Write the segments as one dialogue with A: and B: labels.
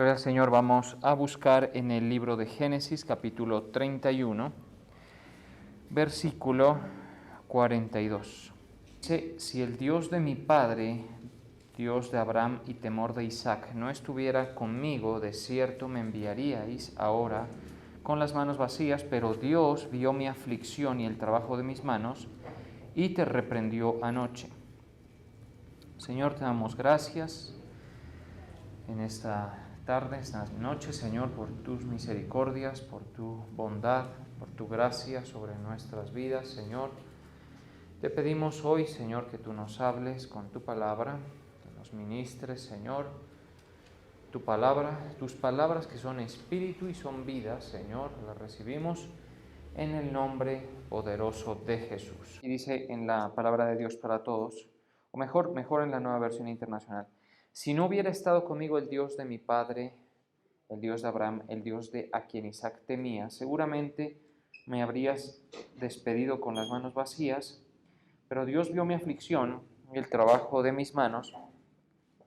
A: Gloria al Señor, vamos a buscar en el libro de Génesis, capítulo 31, versículo 42. Dice: si el Dios de mi padre, Dios de Abraham y temor de Isaac, no estuviera conmigo, de cierto me enviaríais ahora con las manos vacías, pero Dios vio mi aflicción y el trabajo de mis manos, y te reprendió anoche. Señor, te damos gracias en esta tarde, esta noche, Señor, por tus misericordias, por tu bondad, por tu gracia sobre nuestras vidas, Señor. Te pedimos hoy, Señor, que tú nos hables con tu palabra, que nos ministres, Señor, tu palabra, tus palabras que son espíritu y son vida, Señor, las recibimos en el nombre poderoso de Jesús. Y dice en la palabra de Dios para todos, o mejor en la Nueva Versión Internacional: si no hubiera estado conmigo el Dios de mi padre, el Dios de Abraham, el Dios de a quien Isaac temía, seguramente me habrías despedido con las manos vacías, pero Dios vio mi aflicción y el trabajo de mis manos,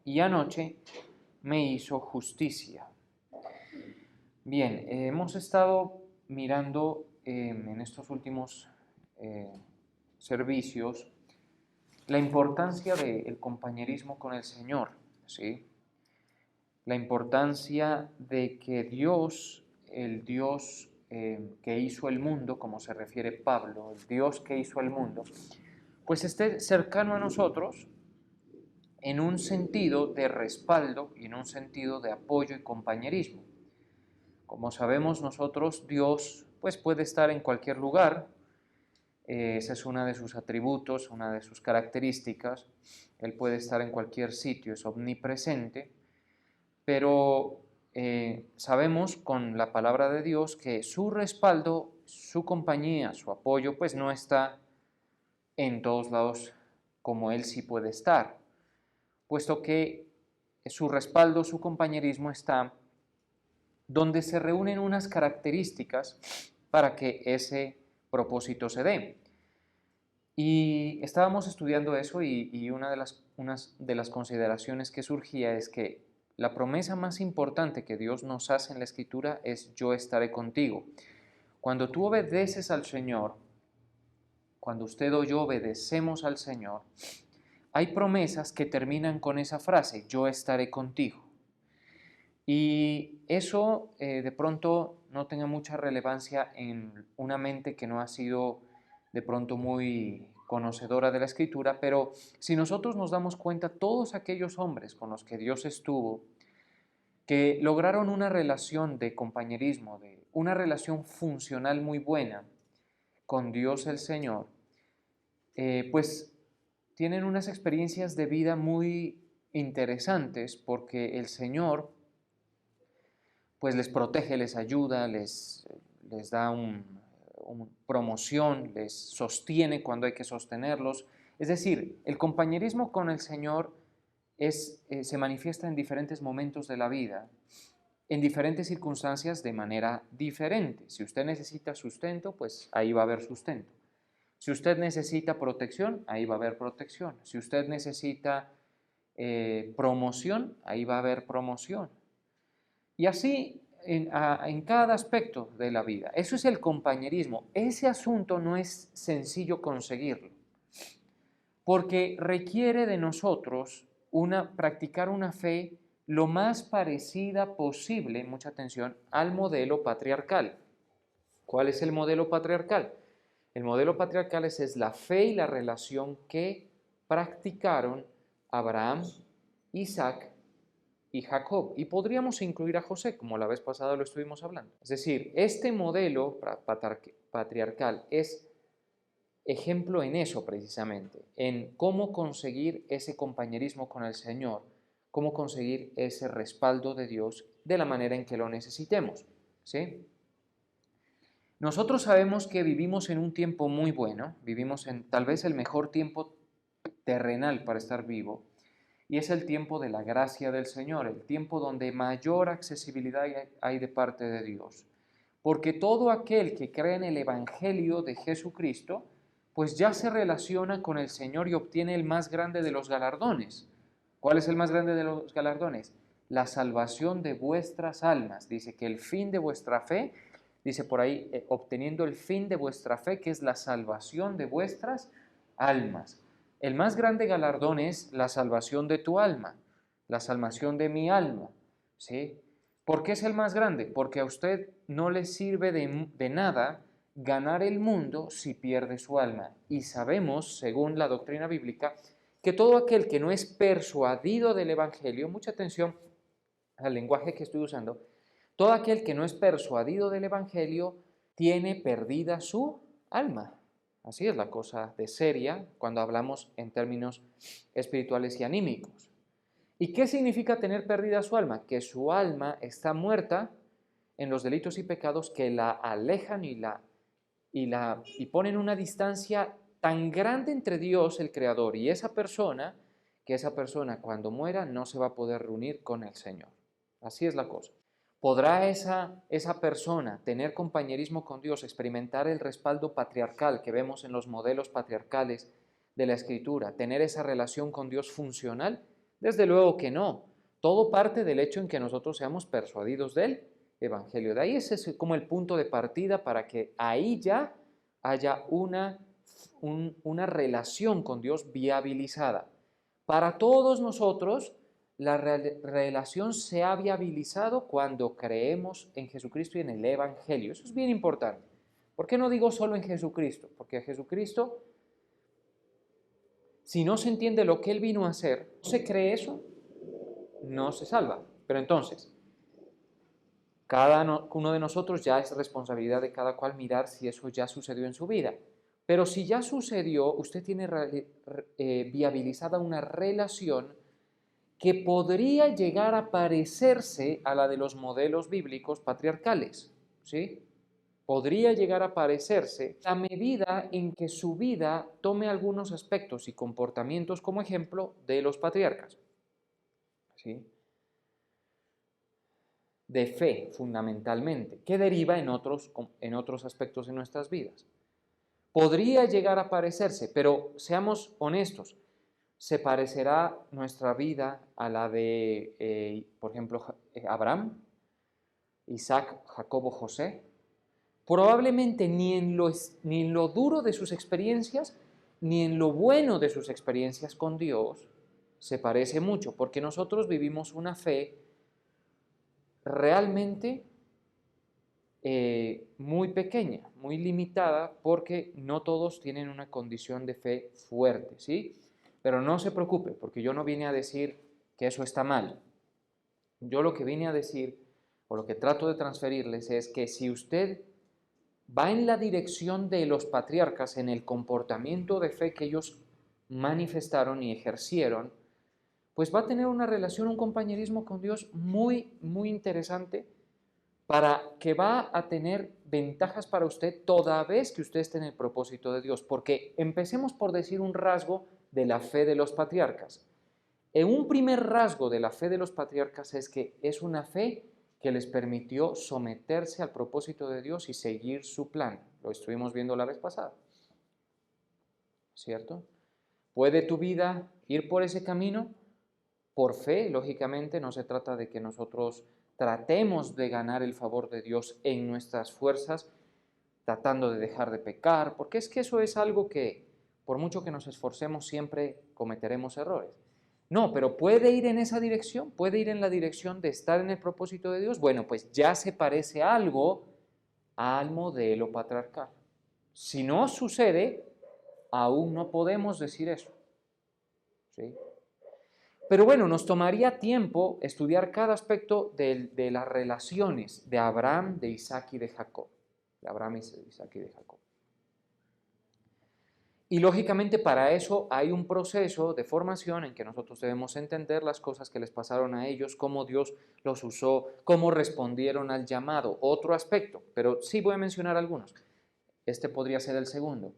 A: y anoche me hizo justicia. Bien, hemos estado mirando en estos últimos servicios la importancia del compañerismo con el Señor, ¿sí? La importancia de que Dios, el Dios que hizo el mundo, como se refiere Pablo, el Dios que hizo el mundo, pues esté cercano a nosotros en un sentido de respaldo y en un sentido de apoyo y compañerismo. Como sabemos nosotros, Dios pues puede estar en cualquier lugar. Esa es una de sus atributos, una de sus características. Él puede estar en cualquier sitio, es omnipresente, pero sabemos con la palabra de Dios que su respaldo, su compañía, su apoyo, pues no está en todos lados como Él sí puede estar, puesto que su respaldo, su compañerismo está donde se reúnen unas características para que ese propósito se dé. Y estábamos estudiando eso y una de las consideraciones que surgía es que la promesa más importante que Dios nos hace en la Escritura es: yo estaré contigo. Cuando tú obedeces al Señor, cuando usted o yo obedecemos al Señor, hay promesas que terminan con esa frase: yo estaré contigo. Y eso de pronto no tenga mucha relevancia en una mente que no ha sido de pronto muy conocedora de la Escritura, pero si nosotros nos damos cuenta, todos aquellos hombres con los que Dios estuvo, que lograron una relación de compañerismo, de una relación funcional muy buena con Dios el Señor, pues tienen unas experiencias de vida muy interesantes, porque el Señor pues les protege, les ayuda, les da promoción, les sostiene cuando hay que sostenerlos. Es decir, el compañerismo con el Señor se manifiesta en diferentes momentos de la vida, en diferentes circunstancias de manera diferente. Si usted necesita sustento, pues ahí va a haber sustento. Si usted necesita protección, ahí va a haber protección. Si usted necesita promoción, ahí va a haber promoción. Y así en cada aspecto de la vida. Eso es el compañerismo. Ese asunto no es sencillo conseguirlo, porque requiere de nosotros practicar una fe lo más parecida posible, mucha atención, al modelo patriarcal. ¿Cuál es el modelo patriarcal? El modelo patriarcal es la fe y la relación que practicaron Abraham, Isaac y Jacob, y podríamos incluir a José, como la vez pasada lo estuvimos hablando. Es decir, este modelo patriarcal es ejemplo en eso precisamente, en cómo conseguir ese compañerismo con el Señor, cómo conseguir ese respaldo de Dios de la manera en que lo necesitemos, ¿sí? Nosotros sabemos que vivimos en un tiempo muy bueno, vivimos en tal vez el mejor tiempo terrenal para estar vivo, y es el tiempo de la gracia del Señor, el tiempo donde mayor accesibilidad hay de parte de Dios. Porque todo aquel que cree en el Evangelio de Jesucristo, pues ya se relaciona con el Señor y obtiene el más grande de los galardones. ¿Cuál es el más grande de los galardones? la salvación de vuestras almas. Dice que el fin de vuestra fe, dice por ahí, obteniendo el fin de vuestra fe, que es la salvación de vuestras almas. El más grande galardón es la salvación de tu alma, la salvación de mi alma, ¿sí? ¿Por qué es el más grande? Porque a usted no le sirve de nada ganar el mundo si pierde su alma. Y sabemos, según la doctrina bíblica, que todo aquel que no es persuadido del Evangelio, mucha atención al lenguaje que estoy usando, todo aquel que no es persuadido del Evangelio tiene perdida su alma. Así es la cosa de seria cuando hablamos en términos espirituales y anímicos. ¿Y qué significa tener perdida su alma? Que su alma está muerta en los delitos y pecados que la alejan y ponen una distancia tan grande entre Dios, el Creador, y esa persona, que esa persona cuando muera no se va a poder reunir con el Señor. Así es la cosa. ¿Podrá esa persona tener compañerismo con Dios, experimentar el respaldo patriarcal que vemos en los modelos patriarcales de la Escritura, tener esa relación con Dios funcional? Desde luego que no. Todo parte del hecho en que nosotros seamos persuadidos del Evangelio. De ahí ese es como el punto de partida para que ahí ya haya una relación con Dios viabilizada. Para todos nosotros, la relación se ha viabilizado cuando creemos en Jesucristo y en el Evangelio. Eso es bien importante. ¿Por qué no digo solo en Jesucristo? Porque a Jesucristo, si no se entiende lo que Él vino a hacer, no se cree eso, no se salva. Pero entonces, cada uno de nosotros ya es responsabilidad de cada cual mirar si eso ya sucedió en su vida. Pero si ya sucedió, usted tiene viabilizada una relación que podría llegar a parecerse a la de los modelos bíblicos patriarcales, ¿sí? Podría llegar a parecerse a medida en que su vida tome algunos aspectos y comportamientos como ejemplo de los patriarcas, ¿sí? De fe, fundamentalmente, que deriva en otros aspectos de nuestras vidas. Podría llegar a parecerse, pero seamos honestos, ¿se parecerá nuestra vida a la de, por ejemplo, Abraham, Isaac, Jacobo, José? Probablemente ni en lo duro de sus experiencias, ni en lo bueno de sus experiencias con Dios se parece mucho, porque nosotros vivimos una fe realmente muy pequeña, muy limitada, porque no todos tienen una condición de fe fuerte, ¿sí? Pero no se preocupe, porque yo no vine a decir que eso está mal. Yo lo que vine a decir, o lo que trato de transferirles, es que si usted va en la dirección de los patriarcas, en el comportamiento de fe que ellos manifestaron y ejercieron, pues va a tener una relación, un compañerismo con Dios muy, muy interesante, para que va a tener ventajas para usted toda vez que usted esté en el propósito de Dios. Porque empecemos por decir un rasgo de la fe de los patriarcas. Un primer rasgo de la fe de los patriarcas es que es una fe que les permitió someterse al propósito de Dios y seguir su plan. Lo estuvimos viendo la vez pasada, ¿cierto? ¿Puede tu vida ir por ese camino? Por fe, lógicamente, no se trata de que nosotros tratemos de ganar el favor de Dios en nuestras fuerzas, tratando de dejar de pecar, porque es que eso es algo que, por mucho que nos esforcemos, siempre cometeremos errores. No, pero puede ir en esa dirección, puede ir en la dirección de estar en el propósito de Dios. Bueno, pues ya se parece algo al modelo patriarcal. Si no sucede, aún no podemos decir eso, ¿sí? Pero bueno, nos tomaría tiempo estudiar cada aspecto de las relaciones de Abraham, de Isaac y de Jacob. De Abraham, Isaac y de Jacob. Y lógicamente para eso hay un proceso de formación en que nosotros debemos entender las cosas que les pasaron a ellos, cómo Dios los usó, cómo respondieron al llamado. Otro aspecto, pero sí voy a mencionar algunos. Este podría ser el segundo.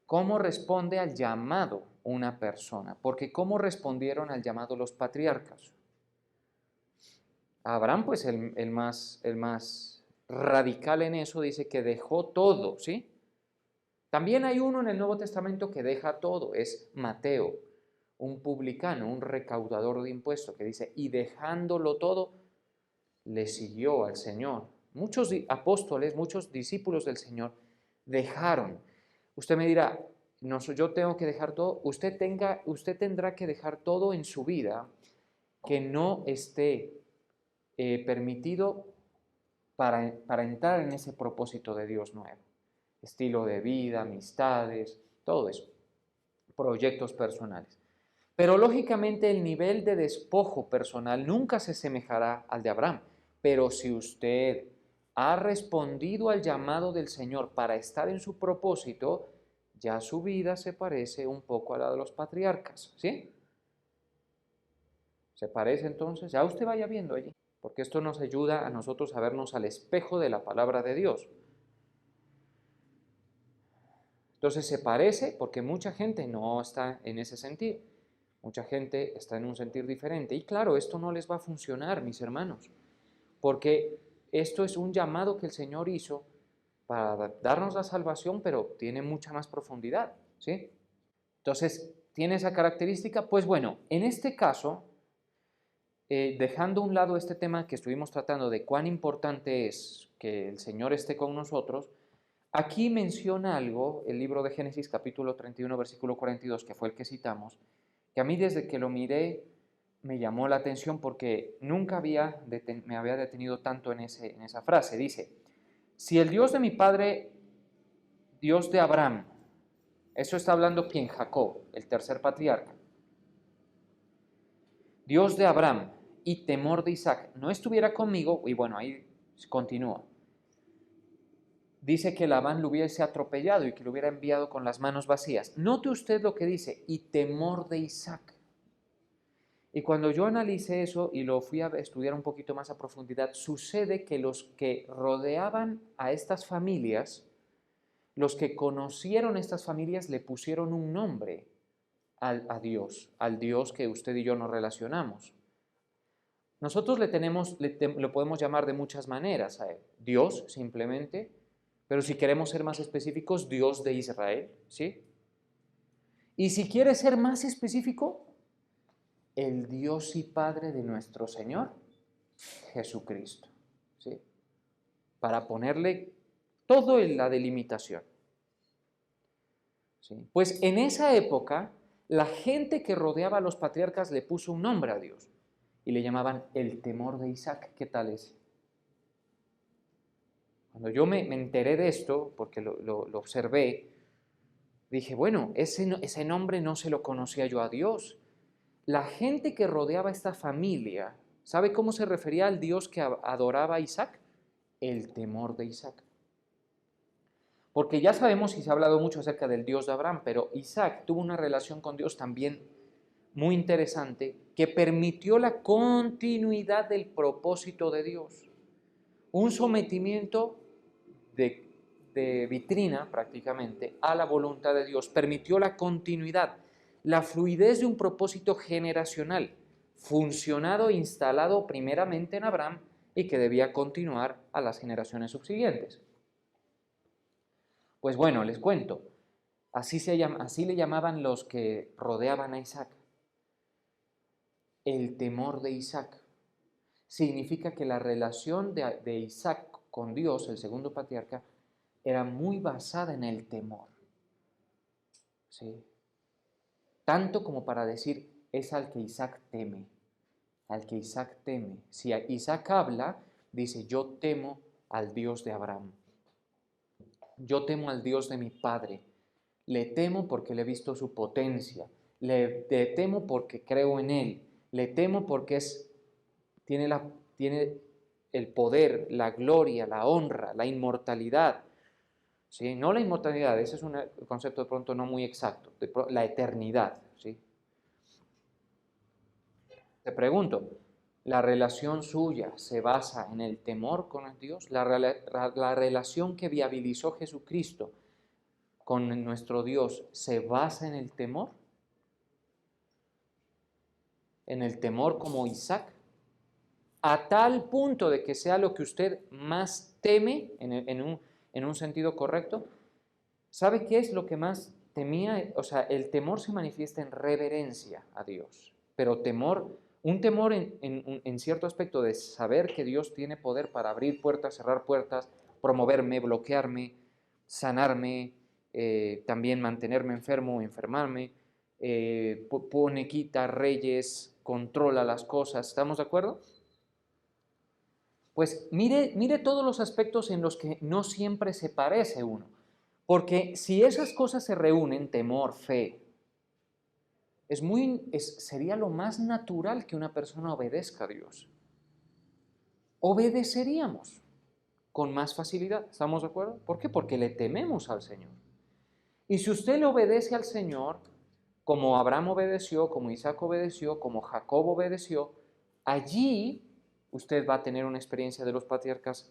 A: ¿Cómo responde al llamado una persona? Porque ¿cómo respondieron al llamado los patriarcas? Abraham, pues el más radical en eso, dice que dejó todo, ¿sí? También hay uno en el Nuevo Testamento que deja todo, es Mateo, un publicano, un recaudador de impuestos, que dice, y dejándolo todo, le siguió al Señor. Muchos apóstoles, muchos discípulos del Señor dejaron. Usted me dirá, no, yo tengo que dejar todo. Usted tendrá que dejar todo en su vida que no esté permitido para entrar en ese propósito de Dios nuevo. Estilo de vida, amistades, todo eso, proyectos personales. Pero lógicamente el nivel de despojo personal nunca se asemejará al de Abraham. Pero si usted ha respondido al llamado del Señor para estar en su propósito, ya su vida se parece un poco a la de los patriarcas, ¿sí? ¿Se parece entonces? Ya usted vaya viendo allí, porque esto nos ayuda a nosotros a vernos al espejo de la palabra de Dios. Entonces se parece porque mucha gente no está en ese sentido. Mucha gente está en un sentir diferente. Y claro, esto no les va a funcionar, mis hermanos, porque esto es un llamado que el Señor hizo para darnos la salvación, pero tiene mucha más profundidad, ¿sí? Entonces, ¿tiene esa característica? Pues bueno, en este caso, dejando a un lado este tema que estuvimos tratando de cuán importante es que el Señor esté con nosotros, aquí menciona algo, el libro de Génesis capítulo 31, versículo 42, que fue el que citamos, que a mí desde que lo miré me llamó la atención porque nunca me había detenido tanto en esa frase. Dice, si el Dios de mi padre, Dios de Abraham, eso está hablando quien, Jacob, el tercer patriarca, Dios de Abraham y temor de Isaac no estuviera conmigo, y bueno, ahí continúa. Dice que Labán lo hubiese atropellado y que lo hubiera enviado con las manos vacías. Note usted lo que dice, y temor de Isaac. Y cuando yo analicé eso y lo fui a estudiar un poquito más a profundidad, sucede que los que rodeaban a estas familias, los que conocieron estas familias, le pusieron un nombre a Dios, al Dios que usted y yo nos relacionamos. Nosotros lo podemos llamar de muchas maneras a él. Dios, simplemente, pero si queremos ser más específicos, Dios de Israel, ¿sí? Y si quiere ser más específico, el Dios y Padre de nuestro Señor Jesucristo, ¿sí? Para ponerle todo en la delimitación, ¿sí? Pues en esa época, la gente que rodeaba a los patriarcas le puso un nombre a Dios y le llamaban el temor de Isaac. ¿Qué tal es? Cuando yo me enteré de esto, porque lo observé, dije, bueno, ese nombre no se lo conocía yo a Dios. La gente que rodeaba a esta familia, ¿sabe cómo se refería al Dios que adoraba a Isaac? El temor de Isaac. Porque ya sabemos y se ha hablado mucho acerca del Dios de Abraham, pero Isaac tuvo una relación con Dios también muy interesante que permitió la continuidad del propósito de Dios. Un sometimiento de vitrina prácticamente a la voluntad de Dios permitió la continuidad, la fluidez de un propósito generacional, funcionado e instalado primeramente en Abraham y que debía continuar a las generaciones subsiguientes. Pues bueno, les cuento, así le llamaban los que rodeaban a Isaac. El temor de Isaac significa que la relación de Isaac con Dios, el segundo patriarca, era muy basada en el temor. ¿Sí? Tanto como para decir, es al que Isaac teme, al que Isaac teme. Si Isaac habla, dice, yo temo al Dios de Abraham. Yo temo al Dios de mi padre. Le temo porque le he visto su potencia. Le temo porque creo en él. Le temo porque tiene el poder, la gloria, la honra, la inmortalidad. ¿Sí? No la inmortalidad, ese es un concepto de pronto no muy exacto, la eternidad. ¿Sí? Te pregunto, ¿la relación suya se basa en el temor con Dios? ¿La relación que viabilizó Jesucristo con nuestro Dios se basa en el temor? ¿En el temor como Isaac? A tal punto de que sea lo que usted más teme en un sentido correcto. ¿Sabe qué es lo que más temía, o sea, el temor se manifiesta en reverencia a Dios, pero temor, un temor en cierto aspecto de saber que Dios tiene poder para abrir puertas, cerrar puertas, promoverme, bloquearme, sanarme, también mantenerme enfermo o enfermarme, pone, quita reyes, controla las cosas, ¿estamos de acuerdo? Pues mire todos los aspectos en los que no siempre se parece uno, porque si esas cosas se reúnen, temor, fe, sería lo más natural que una persona obedezca a Dios. Obedeceríamos con más facilidad, ¿estamos de acuerdo? ¿Por qué? Porque le tememos al Señor. Y si usted le obedece al Señor, como Abraham obedeció, como Isaac obedeció, como Jacob obedeció, allí usted va a tener una experiencia de los patriarcas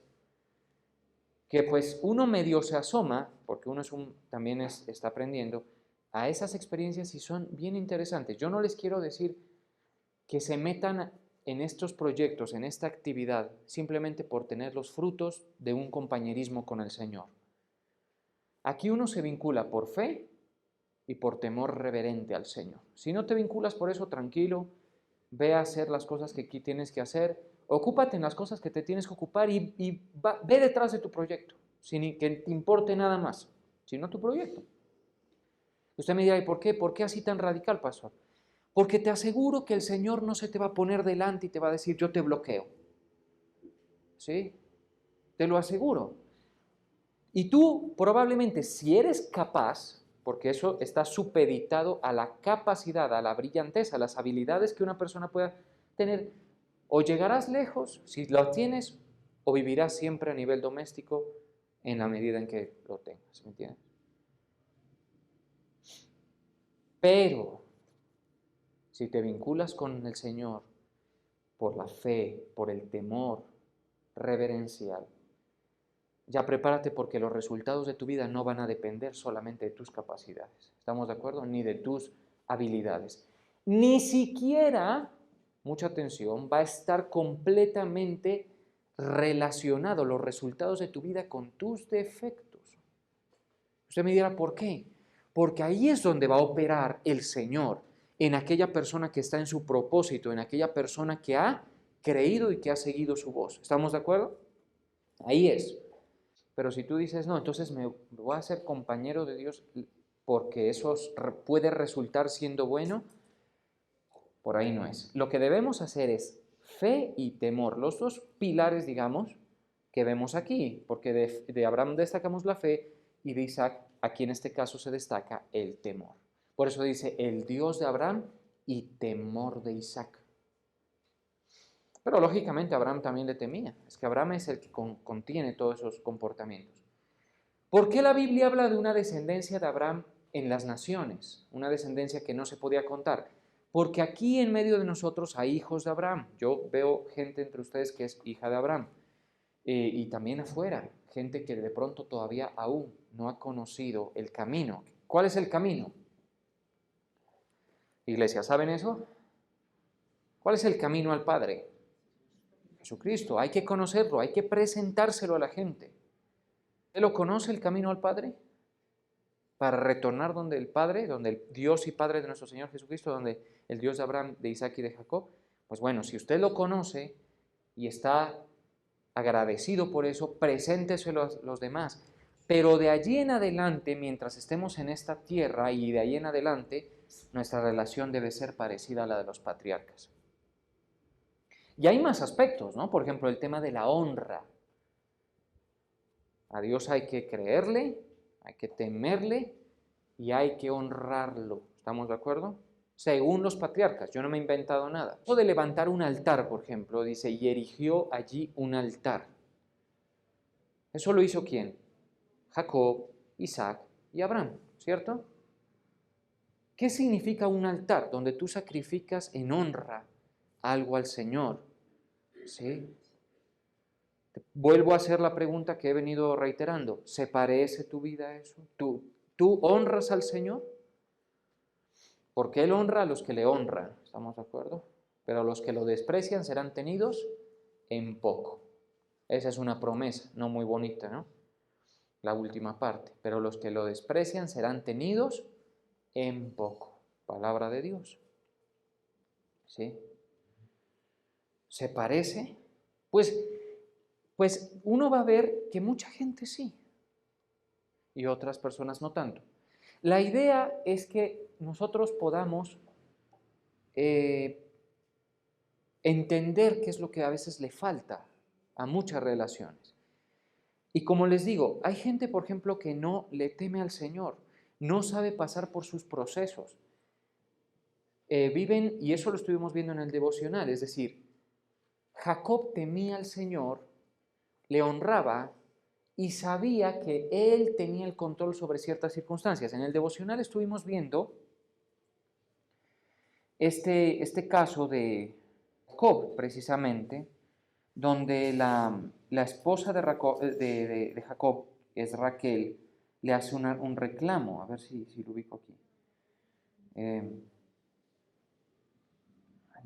A: que pues uno medio se asoma, porque uno también está aprendiendo, a esas experiencias y son bien interesantes. Yo no les quiero decir que se metan en estos proyectos, en esta actividad, simplemente por tener los frutos de un compañerismo con el Señor. Aquí uno se vincula por fe y por temor reverente al Señor. Si no te vinculas por eso, tranquilo, ve a hacer las cosas que aquí tienes que hacer, ocúpate en las cosas que te tienes que ocupar y ve detrás de tu proyecto, sin que te importe nada más, sino tu proyecto. Usted me dirá, ¿y por qué? ¿Por qué así tan radical, pastor? Porque te aseguro que el Señor no se te va a poner delante y te va a decir, yo te bloqueo. ¿Sí? Te lo aseguro. Y tú probablemente, si eres capaz, porque eso está supeditado a la capacidad, a la brillantez, a las habilidades que una persona pueda tener, o llegarás lejos, si lo tienes, o vivirás siempre a nivel doméstico en la medida en que lo tengas, ¿me entiendes? Pero si te vinculas con el Señor por la fe, por el temor reverencial, ya prepárate porque los resultados de tu vida no van a depender solamente de tus capacidades. ¿Estamos de acuerdo? Ni de tus habilidades. Ni siquiera, mucha atención, va a estar completamente relacionado los resultados de tu vida con tus defectos. Usted me dirá, ¿por qué? Porque ahí es donde va a operar el Señor, en aquella persona que está en su propósito, en aquella persona que ha creído y que ha seguido su voz. ¿Estamos de acuerdo? Ahí es. Pero si tú dices, no, entonces me voy a ser compañero de Dios porque eso puede resultar siendo bueno, por ahí no es. Lo que debemos hacer es fe y temor, los dos pilares, digamos, que vemos aquí, porque de Abraham destacamos la fe y de Isaac, aquí en este caso se destaca el temor. Por eso dice, el Dios de Abraham y temor de Isaac. Pero lógicamente Abraham también le temía, es que Abraham es el que contiene todos esos comportamientos. ¿Por qué la Biblia habla de una descendencia de Abraham en las naciones? Una descendencia que no se podía contar. Porque aquí en medio de nosotros hay hijos de Abraham. Yo veo gente entre ustedes que es hija de Abraham. Y también afuera, gente que de pronto todavía aún no ha conocido el camino. ¿Cuál es el camino? Iglesia, ¿saben eso? ¿Cuál es el camino al Padre? Jesucristo. Hay que conocerlo, hay que presentárselo a la gente. ¿Usted lo conoce el camino al Padre? Para retornar donde el Padre, donde el Dios y Padre de nuestro Señor Jesucristo, donde el Dios de Abraham, de Isaac y de Jacob. Pues bueno, si usted lo conoce y está agradecido por eso, presénteselo a los demás. Pero de allí en adelante, mientras estemos en esta tierra y de ahí en adelante, nuestra relación debe ser parecida a la de los patriarcas. Y hay más aspectos, ¿no? Por ejemplo, el tema de la honra. A Dios hay que creerle, hay que temerle y hay que honrarlo. ¿Estamos de acuerdo? Según los patriarcas, yo no me he inventado nada. Eso de levantar un altar, por ejemplo, dice, y erigió allí un altar. ¿Eso lo hizo quién? Jacob, Isaac y Abraham, ¿cierto? ¿Qué significa un altar? Donde tú sacrificas en honra algo al Señor. ¿Sí? Vuelvo a hacer la pregunta que he venido reiterando. ¿Se parece tu vida a eso? ¿Tú honras al Señor? Porque Él honra a los que le honran, ¿estamos de acuerdo? Pero los que lo desprecian serán tenidos en poco. Esa es una promesa, no muy bonita, ¿no? la última parte, pero los que lo desprecian serán tenidos en poco. Palabra de Dios. ¿Sí? ¿Se parece? Pues uno va a ver que mucha gente sí y otras personas no tanto. La idea es que nosotros podamos entender qué es lo que a veces le falta a muchas relaciones. Y como les digo, hay gente, por ejemplo, que no le teme al Señor, no sabe pasar por sus procesos. Viven, y eso lo estuvimos viendo en el devocional, es decir, Jacob temía al Señor, le honraba y sabía que él tenía el control sobre ciertas circunstancias. En el devocional estuvimos viendo este caso de Jacob, precisamente, donde la esposa de Jacob, es Raquel, le hace un reclamo. A ver si lo ubico aquí.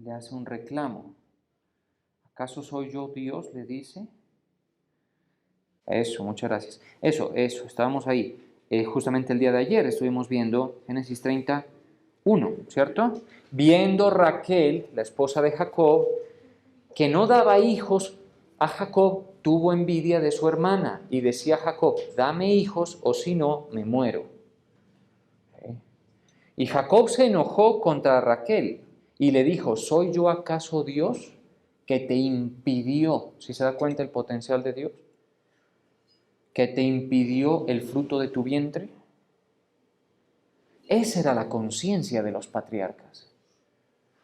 A: Le hace un reclamo. ¿Acaso soy yo Dios?, le dice. Eso, muchas gracias. Eso, estábamos ahí. Justamente el día de ayer estuvimos viendo Génesis 31, ¿cierto? Viendo Raquel, la esposa de Jacob, que no daba hijos a Jacob, tuvo envidia de su hermana y decía a Jacob, dame hijos o si no, me muero. Y Jacob se enojó contra Raquel y le dijo, ¿soy yo acaso Dios que te impidió, si se da cuenta el potencial de Dios, que te impidió el fruto de tu vientre? Esa era la conciencia de los patriarcas.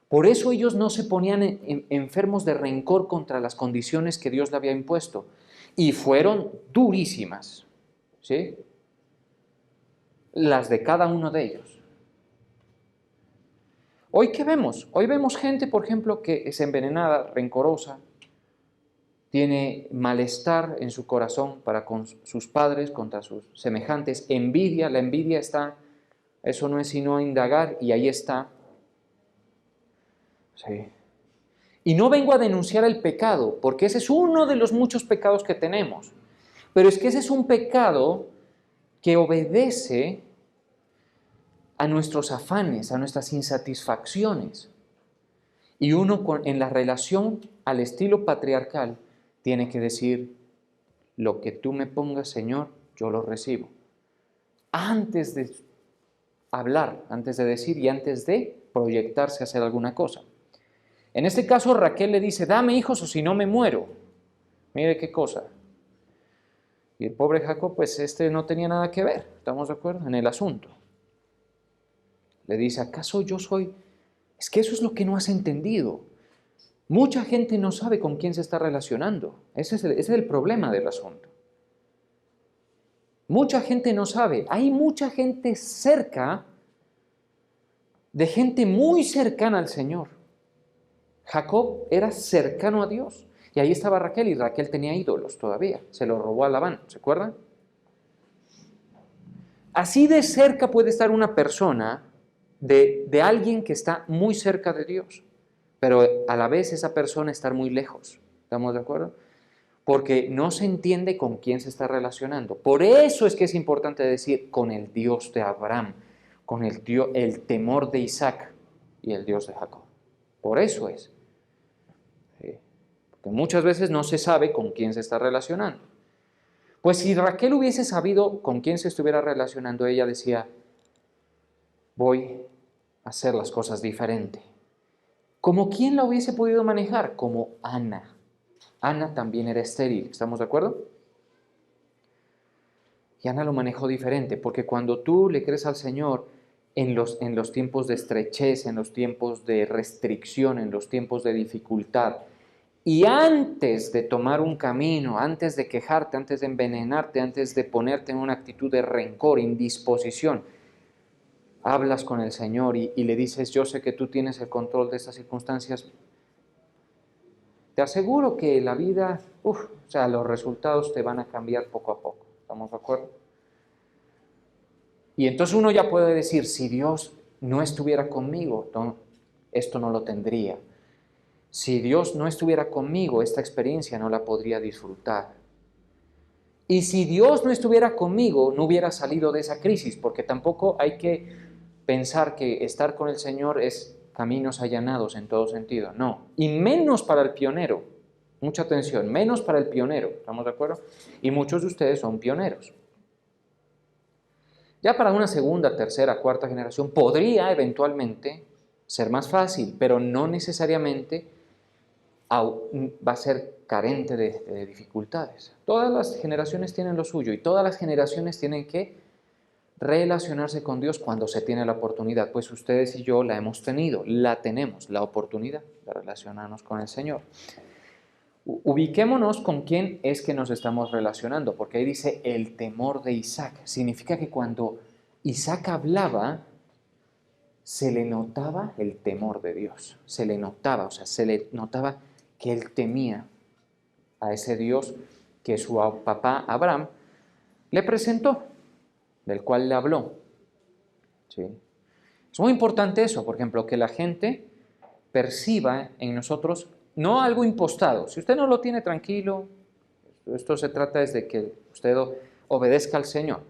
A: Por eso ellos no se ponían enfermos de rencor contra las condiciones que Dios le había impuesto. Y fueron durísimas, ¿sí? Las de cada uno de ellos. ¿Hoy qué vemos? Hoy vemos gente, por ejemplo, que es envenenada, rencorosa, tiene malestar en su corazón para con sus padres, contra sus semejantes, envidia, la envidia está, eso no es sino indagar y ahí está. Sí. Y no vengo a denunciar el pecado, porque ese es uno de los muchos pecados que tenemos, pero es que ese es un pecado que obedece a nuestros afanes, a nuestras insatisfacciones. Y uno en la relación al estilo patriarcal tiene que decir, lo que tú me pongas, Señor, yo lo recibo. Antes de hablar, antes de decir y antes de proyectarse a hacer alguna cosa. En este caso Raquel le dice, dame hijos o si no me muero. Mire qué cosa. Y el pobre Jacob, pues no tenía nada que ver, ¿estamos de acuerdo? En el asunto. Le dice, ¿acaso yo soy? Es que eso es lo que no has entendido. Mucha gente no sabe con quién se está relacionando. Ese es el problema del asunto. Mucha gente no sabe. Hay mucha gente cerca, de gente muy cercana al Señor. Jacob era cercano a Dios. Y ahí estaba Raquel, y Raquel tenía ídolos todavía. Se lo robó a Labán, ¿se acuerdan? Así de cerca puede estar una persona de alguien que está muy cerca de Dios, pero a la vez esa persona estar muy lejos. ¿Estamos de acuerdo? Porque no se entiende con quién se está relacionando. Por eso es que es importante decir con el Dios de Abraham, con el temor de Isaac y el Dios de Jacob. Por eso es. ¿Sí? Porque muchas veces no se sabe con quién se está relacionando. Pues si Raquel hubiese sabido con quién se estuviera relacionando, ella decía, voy a hacer las cosas diferente. ¿Como quién la hubiese podido manejar? Como Ana. Ana también era estéril, ¿estamos de acuerdo? Y Ana lo manejó diferente, porque cuando tú le crees al Señor en los tiempos de estrechez, en los tiempos de restricción, en los tiempos de dificultad, y antes de tomar un camino, antes de quejarte, antes de envenenarte, antes de ponerte en una actitud de rencor, indisposición, hablas con el Señor y le dices, yo sé que tú tienes el control de estas circunstancias, te aseguro que la vida, los resultados te van a cambiar poco a poco. ¿Estamos de acuerdo? Y entonces uno ya puede decir, si Dios no estuviera conmigo, esto no lo tendría. Si Dios no estuviera conmigo, esta experiencia no la podría disfrutar. Y si Dios no estuviera conmigo, no hubiera salido de esa crisis, porque tampoco hay que pensar que estar con el Señor es caminos allanados en todo sentido. No, y menos para el pionero. Mucha atención, menos para el pionero, ¿estamos de acuerdo? Y muchos de ustedes son pioneros. Ya para una segunda, tercera, cuarta generación podría eventualmente ser más fácil, pero no necesariamente va a ser carente de dificultades. Todas las generaciones tienen lo suyo y todas las generaciones tienen que relacionarse con Dios cuando se tiene la oportunidad, pues ustedes y yo la hemos tenido, la tenemos, la oportunidad de relacionarnos con el Señor. Ubiquémonos con quién es que nos estamos relacionando, porque ahí dice el temor de Isaac. Significa que cuando Isaac hablaba, se le notaba el temor de Dios, se le notaba, o sea, se le notaba que él temía a ese Dios que su papá Abraham le presentó, del cual le habló. ¿Sí? Es muy importante eso, por ejemplo, que la gente perciba en nosotros no algo impostado. Si usted no lo tiene tranquilo, esto se trata de que usted obedezca al Señor.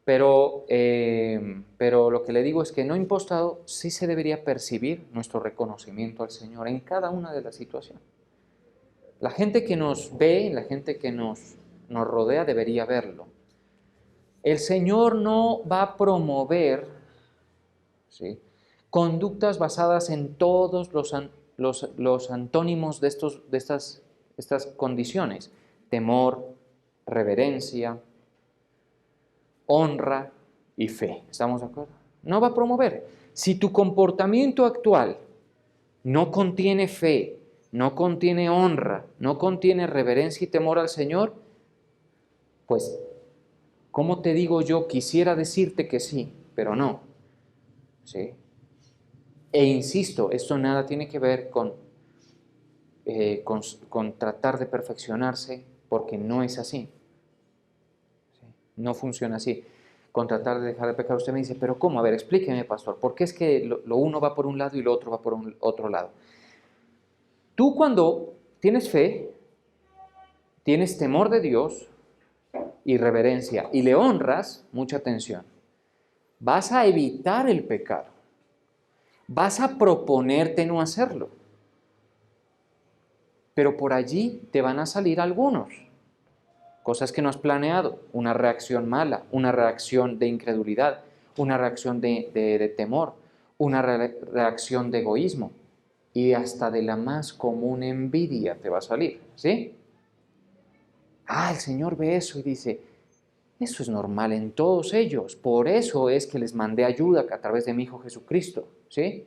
A: Pero lo que le digo es que no impostado sí se debería percibir nuestro reconocimiento al Señor en cada una de las situaciones. La gente que nos ve, la gente que nos rodea debería verlo. El Señor no va a promover, ¿sí?, conductas basadas en todos los antónimos de estas condiciones: temor, reverencia, honra y fe. ¿Estamos de acuerdo? No va a promover. Si tu comportamiento actual no contiene fe, no contiene honra, no contiene reverencia y temor al Señor, pues, ¿cómo te digo yo? Quisiera decirte que sí, pero no. ¿Sí? E insisto, esto nada tiene que ver con tratar de perfeccionarse, porque no es así. ¿Sí? No funciona así. Con tratar de dejar de pecar, usted me dice, pero ¿cómo? A ver, explíqueme, pastor, ¿por qué es que lo uno va por un lado y lo otro va por otro lado? Tú, cuando tienes fe, tienes temor de Dios y reverencia y le honras, mucha atención, vas a evitar el pecado, vas a proponerte no hacerlo, pero por allí te van a salir algunos, cosas que no has planeado, una reacción mala, una reacción de incredulidad, una reacción de temor, una reacción de egoísmo, y hasta de la más común envidia te va a salir, ¿sí? El Señor ve eso y dice, eso es normal en todos ellos, por eso es que les mandé ayuda a través de mi Hijo Jesucristo, ¿sí?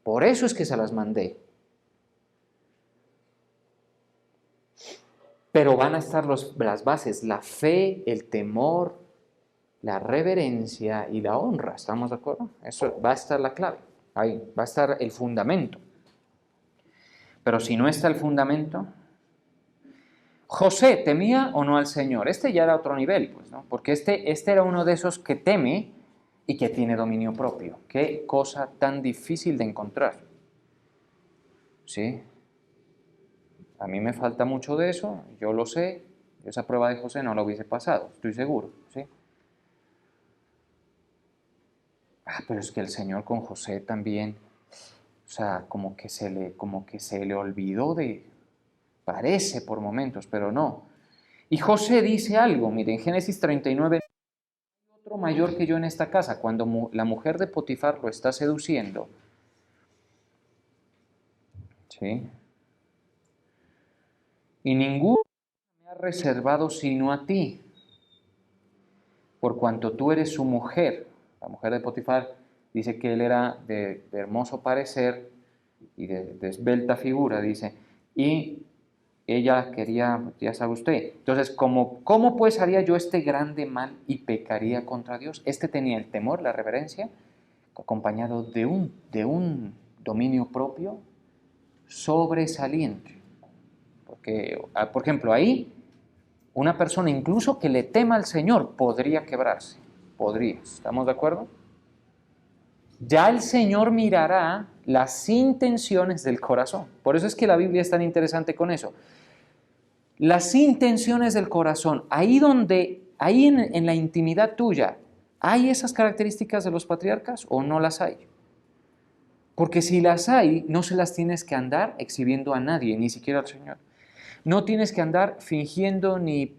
A: Por eso es que se las mandé. Pero van a estar las bases, la fe, el temor, la reverencia y la honra, ¿estamos de acuerdo? Eso va a estar la clave, ahí va a estar el fundamento. Pero si no está el fundamento, ¿José temía o no al Señor? Este ya era otro nivel, pues, ¿no? Porque este era uno de esos que teme y que tiene dominio propio. Qué cosa tan difícil de encontrar. ¿Sí? A mí me falta mucho de eso, yo lo sé. Esa prueba de José no la hubiese pasado, estoy seguro, ¿sí? Pero es que el Señor con José también, o sea, como que se le olvidó parece por momentos, pero no. Y José dice algo, miren, Génesis 39, otro mayor que yo en esta casa, cuando la mujer de Potifar lo está seduciendo, ¿sí? Y ninguno me ha reservado sino a ti, por cuanto tú eres su mujer. La mujer de Potifar dice que él era de hermoso parecer y de esbelta figura, dice, y ella quería, ya sabe usted. Entonces, ¿cómo pues haría yo este grande mal y pecaría contra Dios? Este tenía el temor, la reverencia, acompañado de un dominio propio sobresaliente. Porque, por ejemplo, ahí una persona incluso que le tema al Señor podría quebrarse. Podría, ¿estamos de acuerdo? Ya el Señor mirará las intenciones del corazón. Por eso es que la Biblia es tan interesante con eso. las intenciones del corazón, ahí en la intimidad tuya, ¿hay esas características de los patriarcas o no las hay? Porque si las hay, no se las tienes que andar exhibiendo a nadie, ni siquiera al Señor. No tienes que andar fingiendo ni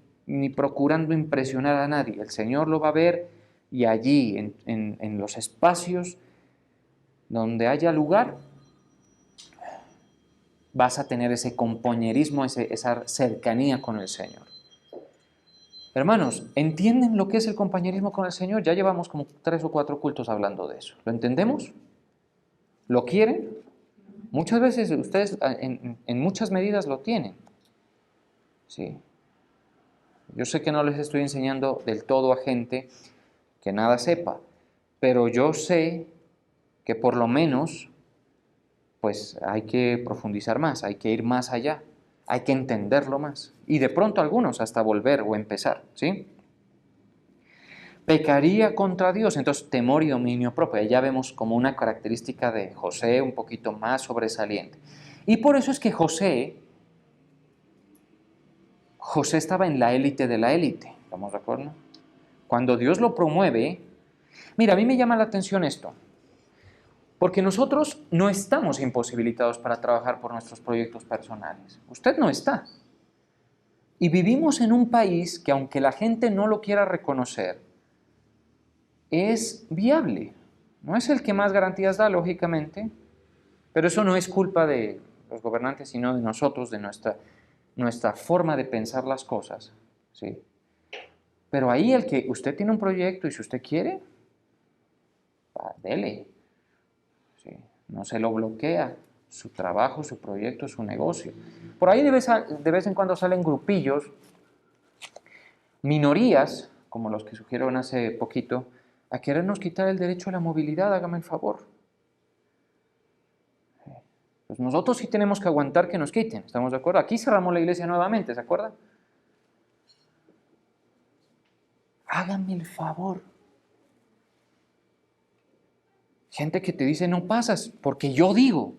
A: procurando impresionar a nadie. El Señor lo va a ver y allí, en los espacios donde haya lugar, vas a tener ese compañerismo, esa cercanía con el Señor. Hermanos, ¿entienden lo que es el compañerismo con el Señor? Ya llevamos como 3 o 4 cultos hablando de eso. ¿Lo entendemos? ¿Lo quieren? Muchas veces ustedes en muchas medidas lo tienen. Sí. Yo sé que no les estoy enseñando del todo a gente que nada sepa, pero yo sé que por lo menos pues hay que profundizar más, hay que ir más allá, hay que entenderlo más. Y de pronto algunos hasta volver o empezar, ¿sí? Pecaría contra Dios, entonces temor y dominio propio. Ya vemos como una característica de José un poquito más sobresaliente. Y por eso es que José estaba en la élite de la élite, ¿estamos de acuerdo? Cuando Dios lo promueve, mira, a mí me llama la atención esto, porque nosotros no estamos imposibilitados para trabajar por nuestros proyectos personales. Usted no está. Y vivimos en un país que, aunque la gente no lo quiera reconocer, es viable. No es el que más garantías da, lógicamente, pero eso no es culpa de los gobernantes, sino de nosotros, de nuestra forma de pensar las cosas, ¿sí? Pero ahí el que usted tiene un proyecto y si usted quiere, dele, ¿sí? No se lo bloquea, su trabajo, su proyecto, su negocio. Por ahí de vez en cuando salen grupillos, minorías, como los que surgieron hace poquito, a querernos quitar el derecho a la movilidad, hágame el favor. Pues nosotros sí tenemos que aguantar que nos quiten, ¿estamos de acuerdo? Aquí cerramos la iglesia nuevamente, ¿se acuerdan? Háganme el favor. Gente que te dice no pasas porque yo digo,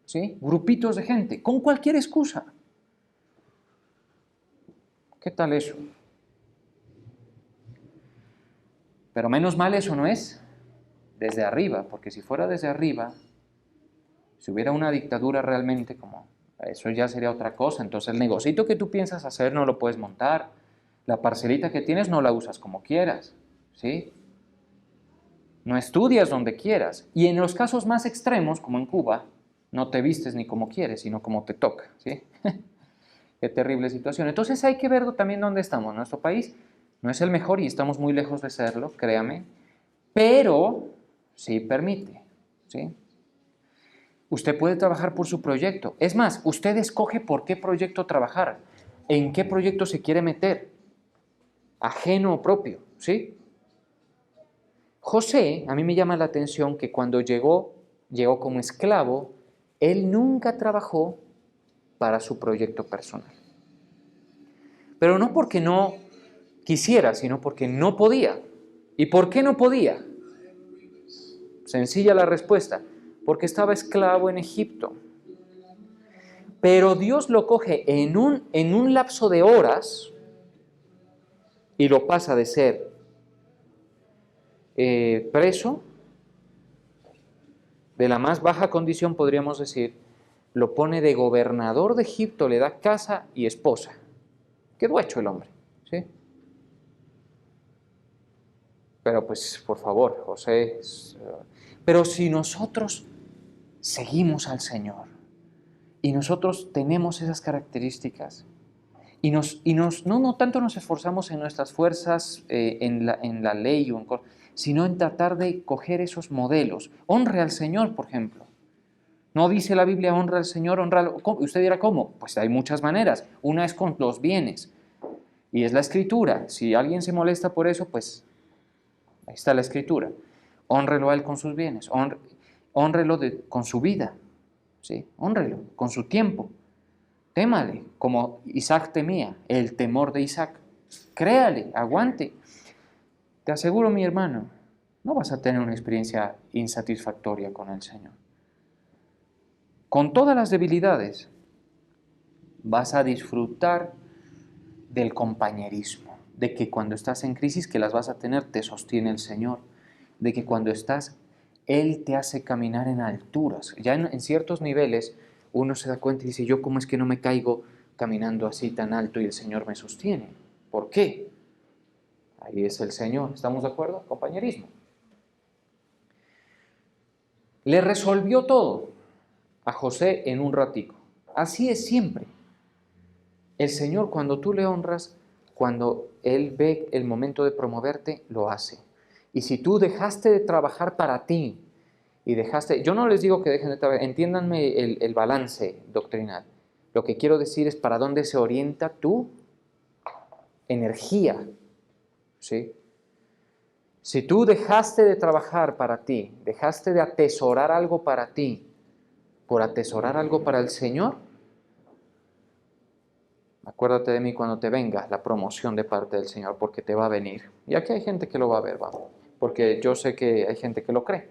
A: ¿sí? Grupitos de gente, con cualquier excusa. ¿Qué tal eso? Pero menos mal eso no es desde arriba, porque si fuera desde arriba, si hubiera una dictadura realmente, como eso ya sería otra cosa. Entonces el negocito que tú piensas hacer no lo puedes montar, la parcelita que tienes no la usas como quieras, ¿sí? No estudias donde quieras. Y en los casos más extremos, como en Cuba, no te vistes ni como quieres, sino como te toca, ¿sí? Qué terrible situación. Entonces hay que ver también dónde estamos. Nuestro país no es el mejor y estamos muy lejos de serlo, créame, pero sí permite, ¿sí? Usted puede trabajar por su proyecto. Es más, usted escoge por qué proyecto trabajar, en qué proyecto se quiere meter, ajeno o propio, ¿sí? José, a mí me llama la atención que cuando llegó como esclavo, él nunca trabajó para su proyecto personal. Pero no porque no quisiera, sino porque no podía. ¿Y por qué no podía? Sencilla la respuesta, porque estaba esclavo en Egipto. Pero Dios lo coge en un lapso de horas y lo pasa de ser preso, de la más baja condición podríamos decir, lo pone de gobernador de Egipto, le da casa y esposa. Quedó hecho el hombre, ¿sí? Pero pues, por favor, José, pero si nosotros seguimos al Señor y nosotros tenemos esas características y no tanto nos esforzamos en nuestras fuerzas, en la ley, sino en tratar de coger esos modelos. Honre al Señor, por ejemplo. No dice la Biblia honra al Señor, honra. Usted dirá, ¿cómo? Pues hay muchas maneras. Una es con los bienes y es la Escritura. Si alguien se molesta por eso, pues ahí está la Escritura. Hónrelo a Él con sus bienes, hónrelo con su vida, ¿sí? Hónrelo con su tiempo. Témale, como Isaac temía, el temor de Isaac. Créale, aguante. Te aseguro, mi hermano, no vas a tener una experiencia insatisfactoria con el Señor. Con todas las debilidades, Vas a disfrutar del compañerismo, de que cuando estás en crisis, que las vas a tener, te sostiene el Señor, de que cuando estás, Él te hace caminar en alturas. Ya en ciertos niveles uno se da cuenta y dice, yo cómo es que no me caigo caminando así tan alto y el Señor me sostiene. ¿Por qué? Ahí es el Señor. ¿Estamos de acuerdo? Compañerismo. Le resolvió todo a José en un ratico. Así es siempre. El Señor, cuando tú le honras, cuando Él ve el momento de promoverte, lo hace. Y si tú dejaste de trabajar para ti y dejaste, yo no les digo que dejen de trabajar, entiéndanme el balance doctrinal. Lo que quiero decir es para dónde se orienta tu energía, ¿sí? Si tú dejaste de trabajar para ti, dejaste de atesorar algo para ti, por atesorar algo para el Señor, acuérdate de mí cuando te venga la promoción de parte del Señor, porque te va a venir. Y aquí hay gente que lo va a ver, vamos, porque yo sé que hay gente que lo cree.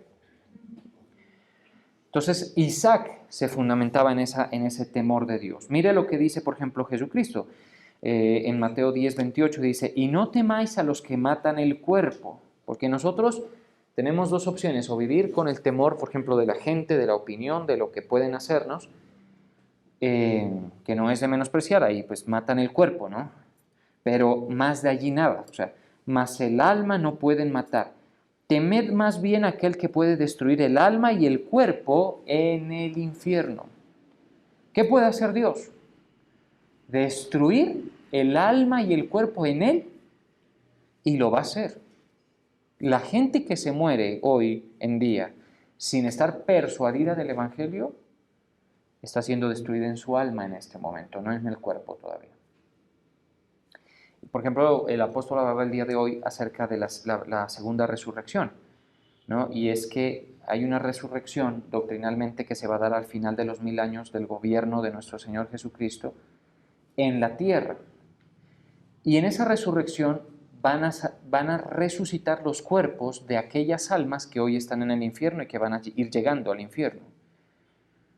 A: Entonces, Isaac se fundamentaba en ese temor de Dios. Mire lo que dice, por ejemplo, Jesucristo. En Mateo 10:28 dice, y no temáis a los que matan el cuerpo, porque nosotros tenemos dos opciones, o vivir con el temor, por ejemplo, de la gente, de la opinión, de lo que pueden hacernos, que no es de menospreciar, ahí pues matan el cuerpo, ¿no? Pero más de allí nada, o sea, más el alma no pueden matar. Temed más bien aquel que puede destruir el alma y el cuerpo en el infierno. ¿Qué puede hacer Dios? Destruir el alma y el cuerpo en él, y lo va a hacer. La gente que se muere hoy en día sin estar persuadida del Evangelio está siendo destruida en su alma en este momento, no en el cuerpo todavía. Por ejemplo, el apóstol hablaba el día de hoy acerca de la segunda resurrección, ¿no? Y es que hay una resurrección doctrinalmente que se va a dar al final de los 1000 años del gobierno de nuestro Señor Jesucristo en la tierra. Y en esa resurrección van a resucitar los cuerpos de aquellas almas que hoy están en el infierno y que van a ir llegando al infierno.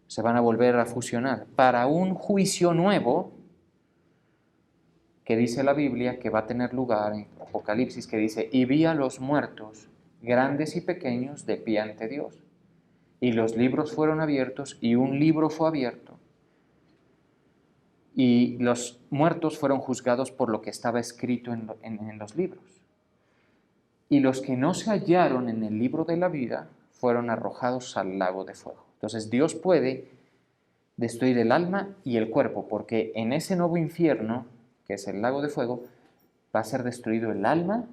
A: Se van a volver a fusionar para un juicio nuevo que dice la Biblia que va a tener lugar en Apocalipsis, que dice, y vi a los muertos, grandes y pequeños, de pie ante Dios. Y los libros fueron abiertos, y un libro fue abierto. Y los muertos fueron juzgados por lo que estaba escrito en los libros. Y los que no se hallaron en el libro de la vida fueron arrojados al lago de fuego. Entonces Dios puede destruir el alma y el cuerpo, porque en ese nuevo infierno, que es el lago de fuego, va a ser destruido el alma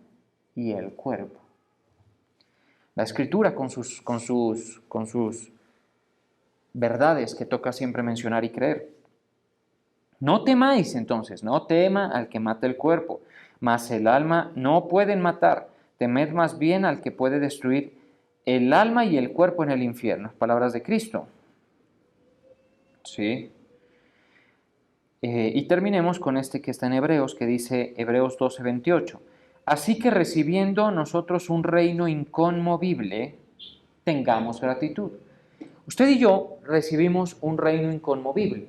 A: y el cuerpo. La Escritura con sus verdades que toca siempre mencionar y creer. No temáis entonces, no tema al que mata el cuerpo, mas el alma no pueden matar. Temed más bien al que puede destruir el alma y el cuerpo en el infierno. Palabras de Cristo. Sí. Y terminemos con este que está en Hebreos, que dice Hebreos 12:28. Así que recibiendo nosotros un reino inconmovible, tengamos gratitud. Usted y yo recibimos un reino inconmovible,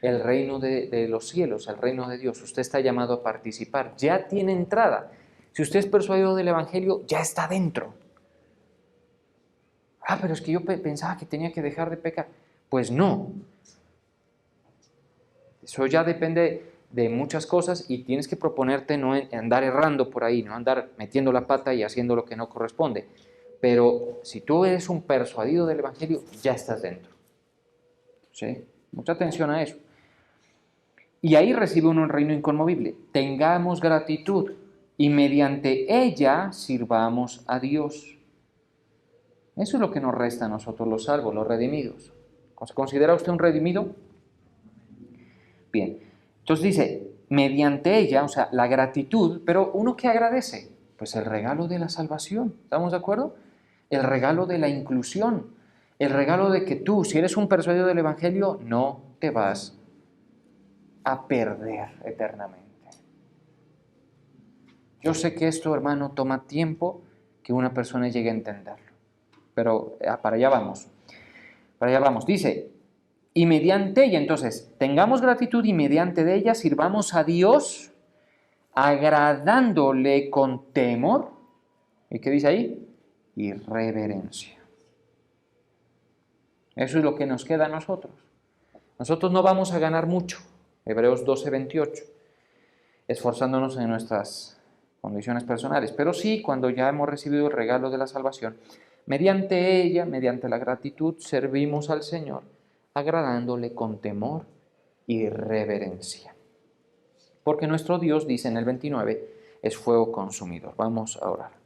A: el reino de los cielos, el reino de Dios. Usted está llamado a participar, ya tiene entrada. Si usted es persuadido del Evangelio, ya está dentro. Ah, pero es que yo pensaba que tenía que dejar de pecar. Pues no. Eso ya depende de muchas cosas y tienes que proponerte no andar errando por ahí, no andar metiendo la pata y haciendo lo que no corresponde. Pero si tú eres un persuadido del Evangelio, ya estás dentro. ¿Sí? Mucha atención a eso. Y ahí recibe uno un reino inconmovible. Tengamos gratitud y mediante ella sirvamos a Dios. Eso es lo que nos resta a nosotros los salvos, los redimidos. ¿Se considera usted un redimido? Bien. Entonces dice, mediante ella, o sea, la gratitud, pero ¿uno qué agradece? Pues el regalo de la salvación. ¿Estamos de acuerdo? El regalo de la inclusión. El regalo de que tú, si eres un persuadido del Evangelio, no te vas a perder eternamente. Yo sé que esto, hermano, toma tiempo que una persona llegue a entenderlo, pero para allá vamos. Para allá vamos. Dice, Y mediante ella, entonces, tengamos gratitud y mediante de ella sirvamos a Dios agradándole con temor. ¿Y qué dice ahí? Y reverencia. Eso es lo que nos queda a nosotros. Nosotros no vamos a ganar mucho. Hebreos 12:28. Esforzándonos en nuestras condiciones personales. Pero sí, cuando ya hemos recibido el regalo de la salvación, mediante ella, mediante la gratitud, servimos al Señor, agradándole con temor y reverencia. Porque nuestro Dios, dice en el 29, es fuego consumidor. Vamos a orar.